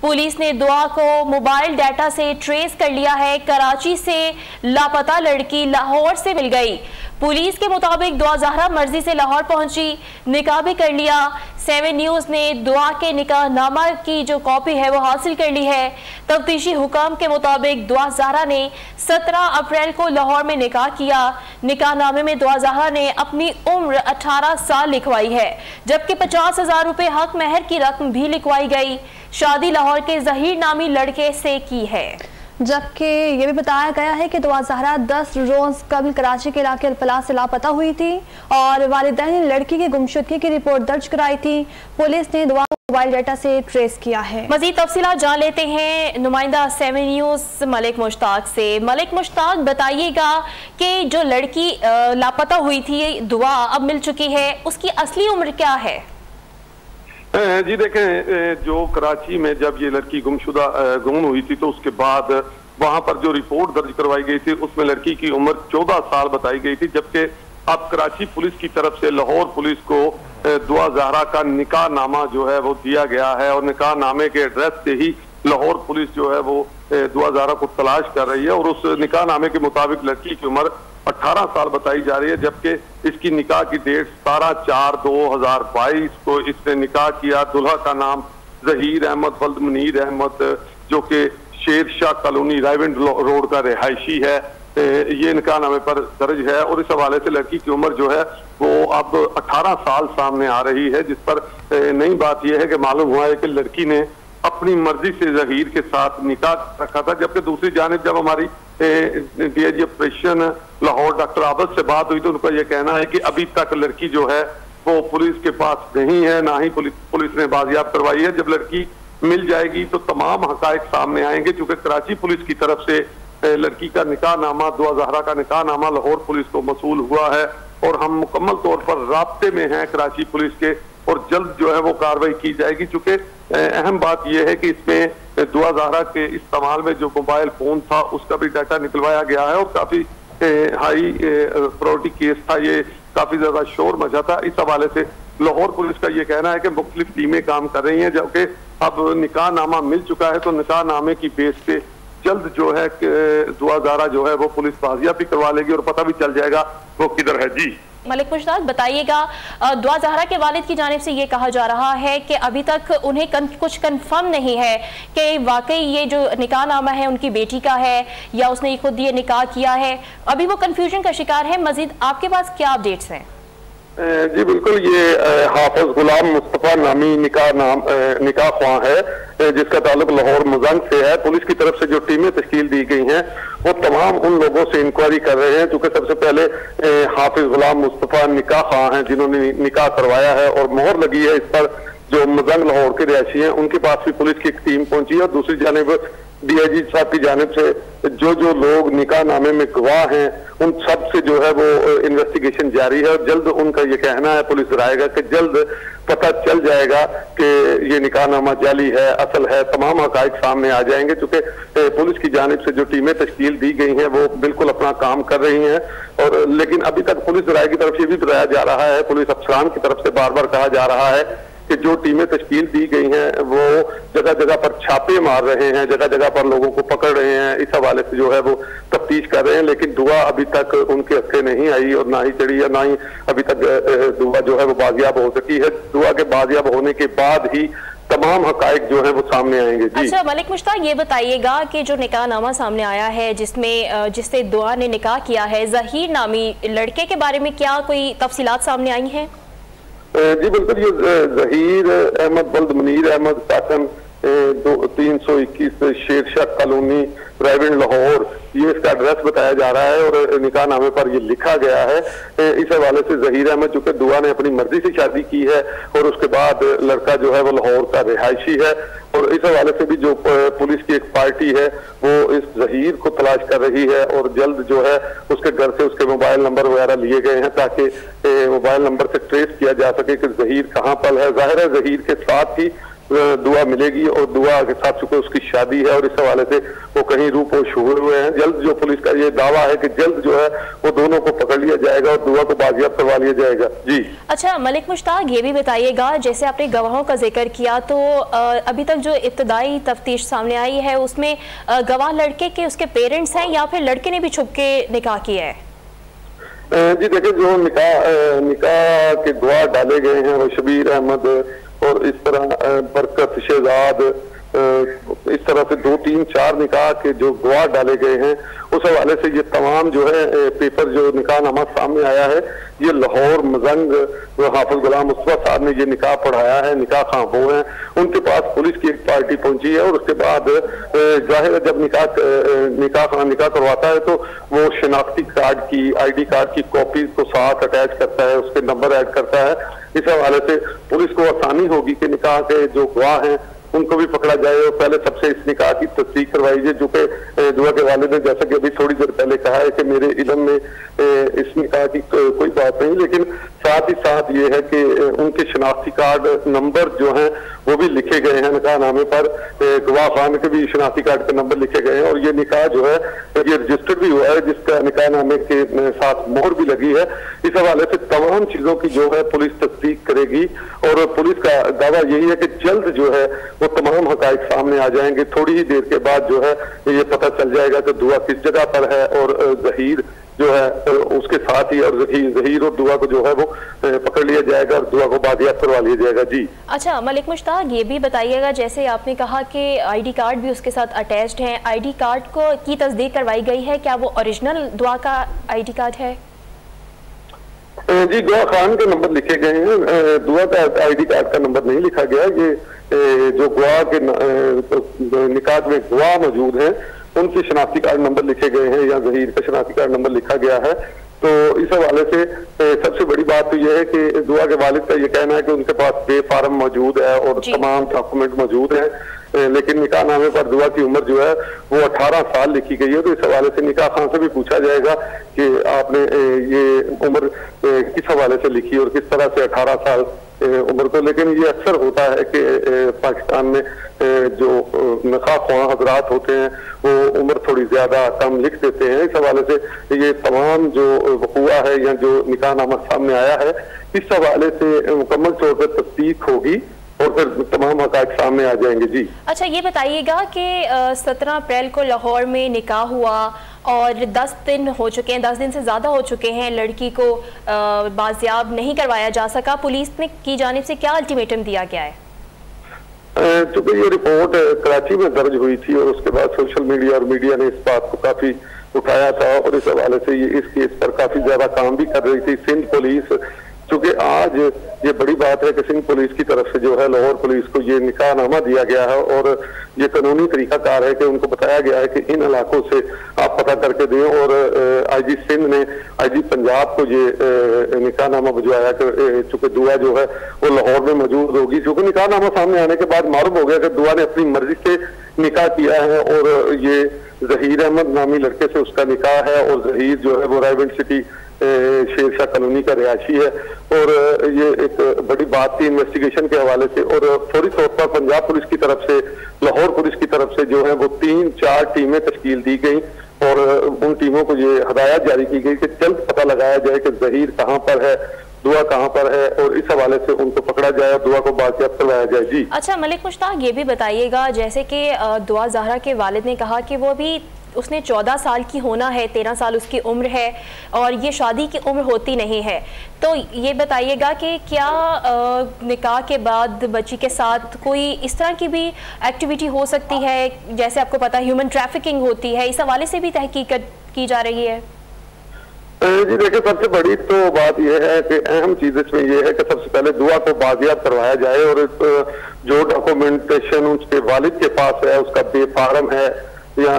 Police ने दुआ को मोबाइल डाटा से ट्रेस कर लिया है। कराची से लापता लड़की लाहौर से मिल गई। पुलिस के मुताबिक दुआ ज़हरा मर्जी से लाहौर पहुंची, निकाह भी कर लिया। 7 न्यूज़ ने दुआ के निकाह नामा की जो कॉपी है वो हासिल कर ली है। तफ्तीशी हुकाम के मुताबिक दुआ ज़हरा ने 17 अप्रैल को लाहौर में निकाह किया। निकाह नामे में दुआ ज़हरा ने अपनी उम्र 18 साल लिखवाई है, जबकि 50,000 रुपये हक महर की रकम भी लिखवाई गई। शादी लाहौर के ज़हीर नामी लड़के से की है, जबकि ये भी बताया गया है कि दुआ ज़हरा 10 रोज़ कबल कराची के इलाके अल्फलाह से लापता हुई थी और वालिदैन ने लड़की की गुमशुदगी की रिपोर्ट दर्ज कराई थी। पुलिस ने दुआ को मोबाइल डाटा से ट्रेस किया है। मज़ीद तफसीलात जान लेते हैं नुमाइंदा 7 न्यूज़ मलिक मुश्ताक से। मलिक मुश्ताक, बताइएगा कि जो लड़की लापता हुई थी दुआ अब मिल चुकी है, उसकी असली उम्र क्या है? जी देखें, जो कराची में जब ये लड़की गुम हुई थी तो उसके बाद वहां पर जो रिपोर्ट दर्ज करवाई गई थी उसमें लड़की की उम्र 14 साल बताई गई थी, जबकि अब कराची पुलिस की तरफ से लाहौर पुलिस को दुआ ज़हरा का निकाह नामा जो है वो दिया गया है और निकाह नामे के एड्रेस से ही लाहौर पुलिस जो है वो दुआ ज़हरा को तलाश कर रही है और उस निकाह नामे के मुताबिक लड़की की उम्र 18 साल बताई जा रही है, जबकि इसकी निकाह की डेट 17/4/2022 को इसने निकाह किया। दुल्हा का नाम ज़हीर अहमद वल्द मुनीर अहमद, जो कि शेर शाह कॉलोनी रायविंड रोड का रिहायशी है, ये निकाह नामे पर दर्ज है। और इस हवाले से लड़की की उम्र जो है वो अब 18 साल सामने आ रही है, जिस पर नई बात यह है कि मालूम हुआ है कि लड़की ने अपनी मर्जी से ज़हीर के साथ निकाह रखा था, जबकि दूसरी जानिब जब हमारी डीआईजी ऑपरेशन लाहौर डॉक्टर आबद से बात हुई तो उनका यह कहना है कि अभी तक लड़की जो है वो पुलिस के पास नहीं है, ना ही पुलिस ने बाजियाब करवाई है। जब लड़की मिल जाएगी तो तमाम हकायक सामने आएंगे, चूंकि कराची पुलिस की तरफ से लड़की का निकाह नामा, दुआ ज़हरा का निकाह नामा लाहौर पुलिस को मसूल हुआ है और हम मुकम्मल तौर पर राब्ते में हैं कराची पुलिस के और जल्द जो है वो कार्रवाई की जाएगी। चूंकि अहम बात यह है कि इसमें दुआ ज़हरा के इस्तेमाल में जो मोबाइल फोन था उसका भी डाटा निकलवाया गया है और काफी हाई प्रायोरिटी केस था, ये काफी ज्यादा शोर मचा था। इस हवाले से लाहौर पुलिस का ये कहना है कि मुख्तलिफ टीमें काम कर रही हैं, जबकि अब निकाह नामा मिल चुका है तो निकाह नामे की बेस पे जल्द जो है दुआ ज़हरा जो है वो पुलिस बाजियाब भी करवा लेगी और पता भी चल जाएगा वो किधर है। जी मलिक मुश्ताक, बताइएगा, दुआ ज़हरा के वालिद की जानिब से ये कहा जा रहा है कि अभी तक उन्हें कुछ कंफर्म नहीं है कि वाकई ये जो निकाह नामा है उनकी बेटी का है या उसने खुद ये निकाह किया है। अभी वो कंफ्यूजन का शिकार है। मजीद आपके पास क्या अपडेट्स हैं? जी बिल्कुल, ये हाफिज गुलाम मुस्तफा नामी निकाह ख्वाह है जिसका ताल्लुक लाहौर मुजंग से है। पुलिस की तरफ से जो टीमें तश्कील दी गई हैं वो तमाम उन लोगों से इंक्वायरी कर रहे हैं, क्योंकि सबसे पहले हाफिज गुलाम मुस्तफा निकाह ख्वाह हैं जिन्होंने निकाह करवाया है और मोहर लगी है इस पर। जो मुजंग लाहौर के रिहायशी हैं उनके पास भी पुलिस की एक टीम पहुंची है और दूसरी जानिब डीआईजी साहब की जानिब से जो लोग निकाह नामे में गवाह हैं उन सब से जो है वो इन्वेस्टिगेशन जारी है और जल्द उनका ये कहना है पुलिस कराएगा कि जल्द पता चल जाएगा कि ये निकाह नामा जाली है असल है, तमाम हकायक सामने आ जाएंगे। चूंकि पुलिस की जानिब से जो टीमें तश्कील दी गई हैं वो बिल्कुल अपना काम कर रही हैं और लेकिन अभी तक पुलिस राय की तरफ ये भी बताया जा रहा है, पुलिस अफसरान की तरफ से बार बार कहा जा रहा है कि जो टीमें तश्कील दी गई हैं वो जगह जगह पर छापे मार रहे हैं, जगह जगह पर लोगों को पकड़ रहे हैं। इस हवाले से जो है वो तफ्तीश कर रहे हैं, लेकिन दुआ अभी तक उनके हत्थे नहीं आई और ना ही चढ़ी है, ना ही अभी तक दुआ जो है वो बाजियाब हो सकी है। दुआ के बाजियाब होने के बाद ही तमाम हकायक जो है वो सामने आएंगे। जी अच्छा मलिक मुश्ताक, ये बताइएगा कि जो निकाह नामा सामने आया है जिससे दुआ ने निकाह किया है, ज़हीर नामी लड़के के बारे में क्या कोई तफसीलात सामने आई हैं? जी बिल्कुल, ये ज़हीर अहमद वल्द मुनीर अहमद कासन 321 शेर शाह कॉलोनी रायविंड लाहौर, ये इसका एड्रेस बताया जा रहा है और निकाह नामे पर ये लिखा गया है। इस हवाले से ज़हीर अहमद चूंकि दुआ ने अपनी मर्जी से शादी की है और उसके बाद लड़का जो है वो लाहौर का रिहायशी है और इस हवाले से भी जो पुलिस की एक पार्टी है वो इस ज़हीर को तलाश कर रही है और जल्द जो है उसके घर से उसके मोबाइल नंबर वगैरह लिए गए हैं ताकि मोबाइल नंबर से ट्रेस किया जा सके कि ज़हीर कहाँ पर है। जाहिर है ज़हीर के साथ ही दुआ मिलेगी और दुआ के साथ चूंकि उसकी शादी है और इस हवाले से वो कहीं रूपोश हुए हैं। जल्द जो पुलिस का ये दावा है कि जल्द जो है वो दोनों को पकड़ लिया जाएगा और दुआ को बाजियाब करवा लिया जाएगा। जी अच्छा मलिक मुश्ताक, ये भी बताइएगा, जैसे आपने गवाहों का जिक्र किया तो अभी तक जो इब्तदाई तफ्तीश सामने आई है उसमें गवाह लड़के के उसके पेरेंट्स हैं या फिर लड़के ने भी छुप के निकाह किया है? जी देखिए, जो निकाह के गवाह डाले गए हैं वो शबीर अहमद और इस तरह बरकत शहजाद, इस तरह से 2, 3, 4 निकाह के जो गवाह डाले गए हैं उस हवाले से ये तमाम जो है पेपर जो निकाह नामा सामने आया है, ये लाहौर मजंग हाफिज गुलाम मुस्तफा साहब ने ये निकाह पढ़ाया है, निकाह खां वो हैं, उनके पास पुलिस की एक पार्टी पहुंची है और उसके बाद जाहिर है जब निकाह करवाता है तो वो शनाख्ती कार्ड की, ID कार्ड की कॉपी को साथ अटैच करता है, उसके नंबर ऐड करता है। इस हवाले से पुलिस को आसानी होगी कि निकाह के जो गवाह हैं उनको भी पकड़ा जाए और पहले सबसे इस निकाह की तस्दीक करवाई जाए। जो कि दुआ के वालिद ने जैसा कि अभी थोड़ी देर पहले कहा है कि मेरे इल्म में इस निकाह की कोई बात नहीं, लेकिन साथ ही साथ ये है कि उनके शनाख्ती कार्ड नंबर जो हैं वो भी लिखे गए हैं निकाह नामे पर, गवाह खान के भी शनाख्ती कार्ड के नंबर लिखे गए हैं और ये निकाह जो है ये रजिस्टर्ड भी हुआ है जिसका निकाह नामे के साथ मोहर भी लगी है। इस हवाले से तमाम चीजों की जो है पुलिस तस्दीक करेगी और पुलिस का दावा यही है कि जल्द जो है वो तमाम हकाइक सामने आ जाएंगे। थोड़ी ही देर के बाद जो है ये पता चल जाएगा कि दुआ किस जगह पर है और जहीर जो है उसके साथ ही और जहीर और दुआ को जो है वो पकड़ लिया जाएगा और दुआ को बाजियाब करवा लिया जाएगा। जी अच्छा मलिक मुश्ताक, ये भी बताइएगा, जैसे आपने कहा कि ID कार्ड भी उसके साथ अटैच्ड है, ID कार्ड को की तस्दीक करवाई गई है, क्या वो ओरिजिनल दुआ का ID कार्ड है? जी दुआ खान के नंबर लिखे गए हैं, दुआ का ID कार्ड का नंबर नहीं लिखा गया। ये जो गवाह के निकाह में गवाह मौजूद हैं उनके शनाख्ती कार्ड नंबर लिखे गए हैं या जहीर का शनाख्ती कार्ड नंबर लिखा गया है। तो इस हवाले से सबसे बड़ी बात तो यह है कि दुआ के वालिद का ये कहना है कि उनके पास पे फार्म मौजूद है और तमाम डॉक्यूमेंट मौजूद हैं, लेकिन निकाह नामे पर दुआ की उम्र जो है वो 18 साल लिखी गई है। तो इस हवाले से निकाह खान से भी पूछा जाएगा कि आपने ये उम्र किस हवाले से लिखी और किस तरह से 18 साल उम्र को। लेकिन ये अक्सर होता है कि पाकिस्तान में जो नखा ख्वाह हजरात होते हैं वो उम्र थोड़ी ज्यादा कम लिख देते हैं। इस हवाले से ये तमाम जो वक़ूआ है या जो निकाह नामा सामने आया है इस हवाले से मुकम्मल तौर पर तस्दीक होगी और फिर तमाम हक़ाइक़ सामने आ जाएंगे। जी अच्छा ये बताइएगा कि 17 अप्रैल को लाहौर में निकाह हुआ और 10 दिन हो चुके हैं, 10 दिन से ज़्यादा हो चुके हैं, लड़की को बाजियाब नहीं करवाया जा सका। पुलिस ने की जानिब से क्या अल्टीमेटम दिया गया है? चूंकि ये रिपोर्ट कराची में दर्ज हुई थी और उसके बाद सोशल मीडिया और मीडिया ने इस बात को काफ़ी उठाया था और इस हवाले से ये इस केस पर काफ़ी ज़्यादा काम भी कर रही थी सिंध पुलिस। चूंकि आज ये बड़ी बात है कि सिंध पुलिस की तरफ से जो है लाहौर पुलिस को ये निकाह नामा दिया गया है और ये कानूनी तरीकाकार है कि उनको बताया गया है कि इन इलाकों से आप पता करके दें और IG सिंध ने IG पंजाब को ये निकाह नामा भिजवाया कि चूंकि दुआ जो है वो लाहौर में मौजूद होगी। चूंकि निकाह नामा सामने आने के बाद मालूम हो गया कि दुआ ने अपनी मर्जी से निकाह किया है और ये जहीर अहमद नामी लड़के से उसका निकाह है और जहीर जो है वो रायवेंट सिटी शेरशाह कॉलोनी का रिहायशी है और ये एक बड़ी बात थी इन्वेस्टिगेशन के हवाले से। और फौरी तौर पर पंजाब पुलिस की तरफ से लाहौर पुलिस की तरफ से जो है वो 3-4 टीमें तश्कील दी गई और उन टीमों को ये हदायत जारी की गई कि जल्द पता लगाया जाए कि जहीर कहाँ पर है, दुआ कहाँ पर है और इस हवाले से उनको पकड़ा जाए और दुआ को बाजियाब करवाया जाए। जी अच्छा मलिक मुश्ताक, ये भी बताइएगा, जैसे कि दुआ ज़हरा के वालिद ने कहा कि वो भी उसने 14 साल की होना है, 13 साल उसकी उम्र है और ये शादी की उम्र होती नहीं है, तो ये बताइएगा कि क्या निकाह के बाद बच्ची के साथ कोई इस तरह की भी एक्टिविटी हो सकती है? जैसे आपको पता है ह्यूमन ट्रैफिकिंग होती है, इस हवाले से भी तहकीक की जा रही है। जी देखिए, सबसे बड़ी तो बात यह है कि अहम चीज इसमें यह है कि सबसे पहले दुआ को बाजियाब करवाया जाए और जो डॉक्यूमेंटेशन उसके वालिद के पास है, उसका बेफार्म है या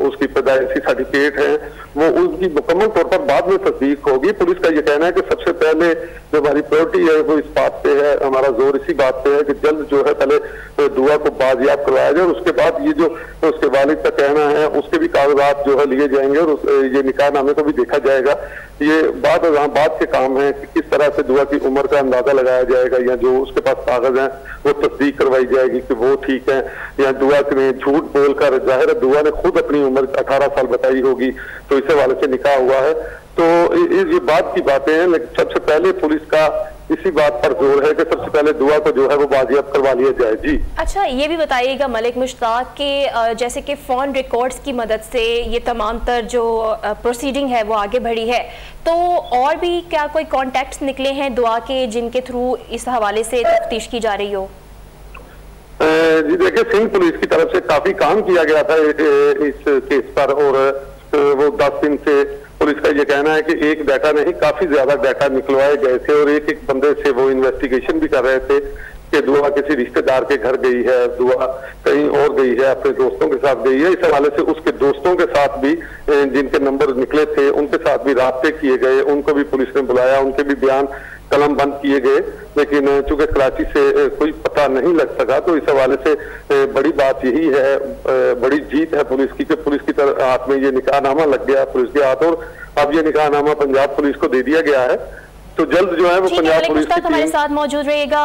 उसकी पैदाइशी सर्टिफिकेट है, वो उसकी मुकम्मल तौर पर बाद में तस्दीक होगी। पुलिस का ये कहना है कि सबसे पहले जो हमारी प्रायोरिटी है वो इस बात पे है, हमारा जोर इसी बात पे है कि जल्द जो है पहले दुआ को बाजियाब करवाया जाए और उसके बाद ये जो उसके वालिद का कहना है उसके भी कागजात जो है लिए जाएंगे और ये निकाह नामे को भी देखा जाएगा। ये बात के काम है कि किस तरह से दुआ की उम्र का अंदाजा लगाया जाएगा या जो उसके पास कागज हैं वो तस्दीक करवाई जाएगी कि वो ठीक है या दुआ ने झूठ बोलकर, जाहिर है दुआ ने खुद अपनी उम्र 18 साल बताई होगी तो इस हवाले से निकाह हुआ है। तो ये बात की बातें हैं, लेकिन सबसे पहले पुलिस का इसी बात पर जोर है कि सबसे पहले दुआ को जो है वो बाजियाब करवा लिया जाए। जी अच्छा, ये भी बताइएगा मलिक मुश्ताक के जैसे कि फोन रिकॉर्ड्स की मदद से ये तमाम तर जो प्रोसीडिंग है वो आगे बढ़ी है, तो और भी क्या कोई कॉन्टेक्ट्स निकले हैं दुआ के जिनके थ्रू इस हवाले से तफ्तीश की जा रही हो? जी देखिए, सिंध पुलिस की तरफ से काफी काम किया गया था इस केस पर और वो 10 दिन से पुलिस का ये कहना है कि एक डाटा नहीं काफी ज्यादा डाटा निकलवाए गए थे और एक बंदे से वो इन्वेस्टिगेशन भी कर रहे थे कि दुआ किसी रिश्तेदार के घर गई है, दुआ कहीं और गई है, अपने दोस्तों के साथ गई है। इस हवाले से उसके दोस्तों के साथ भी जिनके नंबर निकले थे उनके साथ भी राब्ते किए गए, उनको भी पुलिस ने बुलाया, उनके भी बयान कलम बंद किए गए, लेकिन चूंकि कराची से कोई पता नहीं लग सका तो इस हवाले से बड़ी बात यही है, बड़ी जीत है पुलिस की कि पुलिस की तरफ हाथ में ये निकाहनामा लग गया पुलिस के हाथ और अब ये निकाहनामा पंजाब पुलिस को दे दिया गया है। तो जल्द जो है वो पंजाब पुलिस हमारे साथ मौजूद रहेगा।